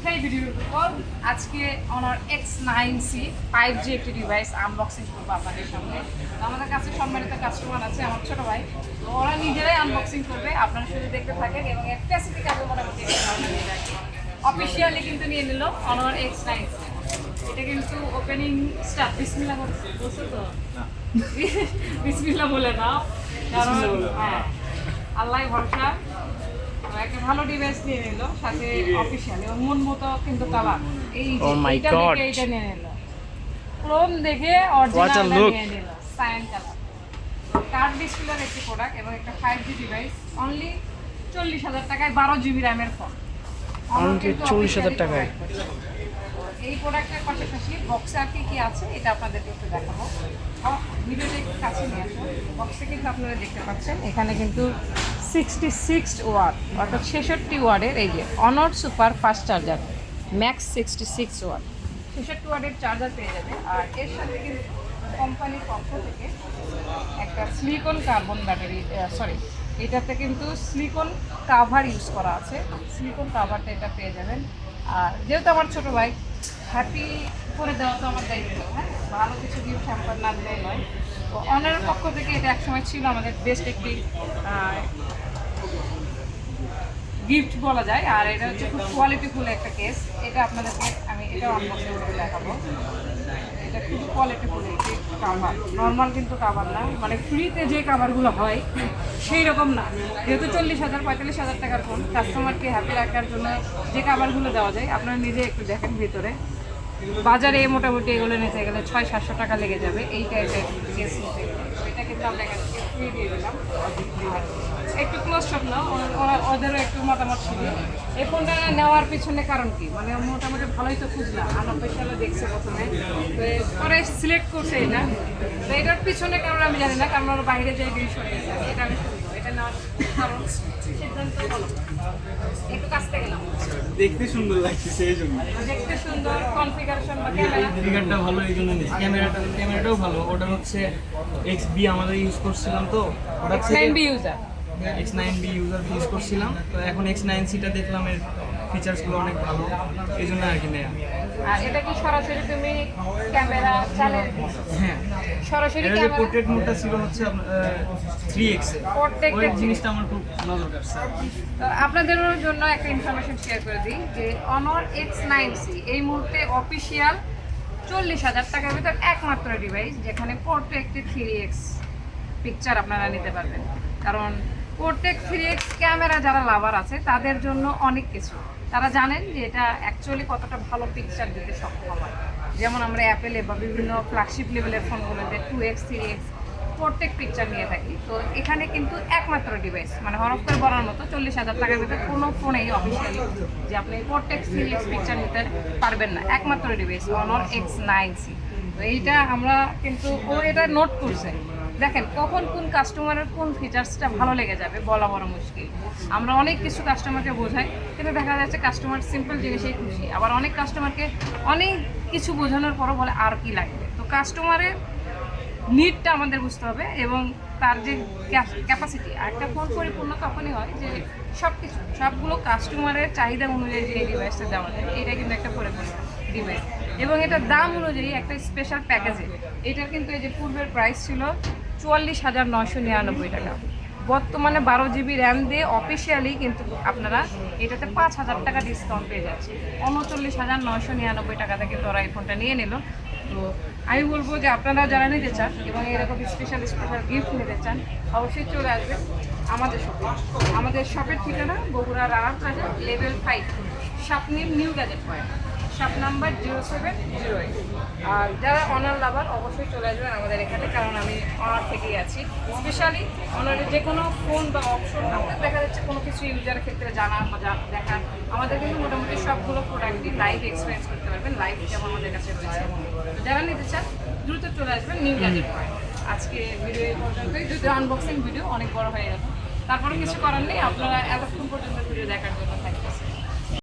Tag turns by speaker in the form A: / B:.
A: সেই ভিডিওর উপর আজকে Honor X9C 5G একটি ডিভাইস আনবক্সিং করবো আপনাদের সামনে। আমাদের কাছে সম্মানিত কাস্টমার আছে, আমার ছোট ভাই, তো ওরা নিজেরাই আনবক্সিং করবে, আপনারা শুধু দেখতে থাকেন। এবং স্পেসিফিক আমি মোটামুটি অফিসিয়ালি কিন্তু নিয়ে নিল Honor X9C। এটা কিন্তু ওপেনিং স্টার্ট বিসমিল্লাহ বলছো তো, বিসমিল্লাহ বলে নাও, কারণ হ্যাঁ আল্লাহ ভরসা। একটা ভালো ডিভাইস নিয়ে নিল, সাথে অফিশিয়াল এবং মন মতো কিন্তু কালার। এই যে এইটা দেখে এইটা নিয়ে নিল, ক্রোম দেখে অরিজিনাল নিয়ে নিল সায়ান কালার। কার্ড ডিসপ্লের একটি প্রোডাক্ট এবং একটা 5G ডিভাইস, অনলি 40,000 টাকায় 12GB র্যামের ফোন।
B: অনলি 40,000 টাকায়।
A: এই প্রোডাক্টের পাশাপাশি বক্সে আর কি আছে এটা আপনাদেরকে একটু দেখাবো। ভিডিওটা একটু কাছে নিয়ে আসুন। বক্সে কিন্তু আপনারা দেখতে পাচ্ছেন এখানে কিন্তু 66 ওয়াট অর্থাৎ 66 ওয়াটের এই যে Honor super fast charger max 66 watt 66 ওয়াটের চার্জার পেয়ে যাবে। আর এর সাথে কিন্তু কোম্পানির পক্ষ থেকে একটা সিলিকন কার্বন ব্যাটারি, সরি এটাতে কিন্তু সিলিকন কাভার ইউজ করা আছে, সিলিকন কাভারটা এটা পেয়ে যাবেন। আর যেহেতু আমার ছোটো ভাই, হ্যাপি করে দেওয়া তো আমার দায়িত্ব, হ্যাঁ ভালো কিছু গিফট হ্যাম্পার না দিলেই নয়। তো অনারের পক্ষ থেকে এটা একসময় ছিল আমাদের বেস্ট একটি গিফট বলা যায়। আর এটা হচ্ছে খুব কোয়ালিটিফুল একটা কেস, এটা আপনাদেরকে আমি এটা আনবক্সিং করে দেখাবো। এটা খুব কোয়ালিটিফুল একটি কাভার, নর্মাল কিন্তু কাভার না, মানে ফ্রিতে যে কাভারগুলো হয় সেই রকম না। যেহেতু 40,000 45,000 টাকার ফোন, কাস্টমারকে হ্যাপি রাখার জন্য যে কাভারগুলো দেওয়া যায় আপনারা নিজে একটু দেখেন। ভিতরে বাজারে মোটামুটি এগুলো নিতে গেলে 600-700 টাকা লেগে যাবে এই টাইপের কেস নিতে গেলে। এটা কিন্তু আমরা এখান থেকে ফ্রি দিয়ে দিলাম। আর একটু ক্লোজ শপ না, ওদেরও একটু মতামত ছিল এই ফোনটা নেওয়ার পিছনে কারণ কি, মানে মোটামুটি ভালোই তো খুঁজলাম, 99 সালে দেখছে প্রথমে, তো পরে সিলেক্ট করছে এটা। তো এটার পিছনে কারণ আমি জানি না, কারণ ওরা বাইরে যাই জিনিস হয়েছে, এটা আমি শুনবো এটা নেওয়ার কারণ সিদ্ধান্ত হলো। একটু কাছ থেকে গেলাম,
C: দেখতে সুন্দর লাগছে এই জন্য,
A: দেখতে সুন্দর, কনফিগারেশন বা
C: ক্যামেরাটা ভালো এই জন্য নিয়েছি। ক্যামেরাটাও ভালো। ওটা হচ্ছে XB আমাদের ইউজ করছিলাম, তো ওটা
A: X9B ইউজার,
C: X9B ইউজ করছিলাম। তো এখন X9Cটা দেখলাম এর ফিচার্সগুলো অনেক ভালো, এই জন্য আর কি নেয়া।
A: আর এটা কি সরাসরি তুমি ক্যামেরা চালিয়ে
C: হ্যাঁ,
A: সরাসরি
C: এর যে
A: ক্যামেরা
C: পোর্ট্রেট মোডটা ছিল হচ্ছে 3x এর, ওই জিনিসটা আমার খুব নজর কাটছে।
A: আপনাদের জন্য একটা ইনফরমেশন শেয়ার করে দিই যে Honor X9C এই মুহূর্তে অফিসিয়াল 40,000 টাকার ভিতর একমাত্র ডিভাইস যেখানে পোর্ট্রেক্টেড 3x পিকচার আপনারা নিতে পারবেন। কারণ পোর্ট্রেক 3x ক্যামেরা যারা লাভার আছে তাদের জন্য অনেক কিছু, তারা জানেন যে এটা অ্যাকচুয়ালি কতটা ভালো পিকচার দিতে সক্ষম হয়। যেমন আমরা অ্যাপেলে বা বিভিন্ন ফ্ল্যাগশিপ লেভেলের ফোনগুলোতে 2x 3x পোর্ট্রেক পিকচার নিয়ে থাকি। তো এখানে কিন্তু একমাত্র ডিভাইস, মানে হরফ করে বলার মতো 40,000 টাকার ভিতরে কোনো ফোনেই অফিসিয়ালি যে আপনি পোর্ট্রেক 3x পিকচার নিতে পারবেন না, একমাত্র ডিভাইস Honor X9C। তো এইটা আমরা কিন্তু ও এটা নোট করছে। দেখেন কখন কোন কাস্টমারের কোন ফিচার্সটা ভালো লেগে যাবে বলা বড় মুশকিল। আমরা অনেক কিছু কাস্টমারকে বোঝাই, কিন্তু দেখা যাচ্ছে কাস্টমার সিম্পল জিনিসেই খুশি। আবার অনেক কাস্টমারকে অনেক কিছু বোঝানোর পরও বলে আর কি লাগবে। তো কাস্টমারের নিডটা আমাদের বুঝতে হবে এবং তার যে ক্যাপাসিটি। একটা ফোন পরিপূর্ণ তখনই হয় যে সবগুলো কাস্টমারের চাহিদা অনুযায়ী যে ডিভাইসটা দেওয়া যায়, এটা কিন্তু একটা পরিপূর্ণ ডিভাইস। এবং এটার দাম অনুযায়ী একটা স্পেশাল প্যাকেজে, এটার কিন্তু এই যে পূর্বের প্রাইস ছিল 44,999 টাকা, বর্তমানে 12GB র্যাম দিয়ে অফিসিয়ালি কিন্তু আপনারা এটাতে 5,000 টাকা ডিসকাউন্ট পেয়ে যাচ্ছে। 39,999 টাকাতে কিন্তু ওরা এই ফোনটা নিয়ে নিল। তো আমি বলবো যে আপনারা যারা নিতে চান এবং এরকম স্পেশাল গিফট নিতে চান অবশ্যই চলে আসবেন আমাদের শপে। আমাদের শপের ঠিকানা Bogura Rana plaza level 5, Swapnim new gadget point, shop number 0708। আর যারা অনার লাভার অবশ্যই চলে আসবেন আমাদের এখানে, কারণ আমি অনার থেকেই আছি। স্পেশালি অনারের যে কোনো ফোন বা অপশন আপনার দেখা যাচ্ছে কোনো কিছু ইউজারের ক্ষেত্রে জানা বা দেখার, আমাদের কিন্তু মোটামুটি সবগুলো প্রোডাক্টই লাইভ এক্সপিরিয়েন্স করতে পারবেন। লাইভ যেমন আমাদের কাছে রয়েছে, যারা নিতে চান দ্রুত চলে আসবেন নিউ গ্যাজেট পয়েন্ট। আজকে ভিডিও এই পর্যন্তই, যদি আনবক্সিং ভিডিও অনেক বড় হয়ে গেল, তারপরে কিছু করার নেই। আপনারা এতক্ষণ পর্যন্ত ভিডিও দেখার জন্য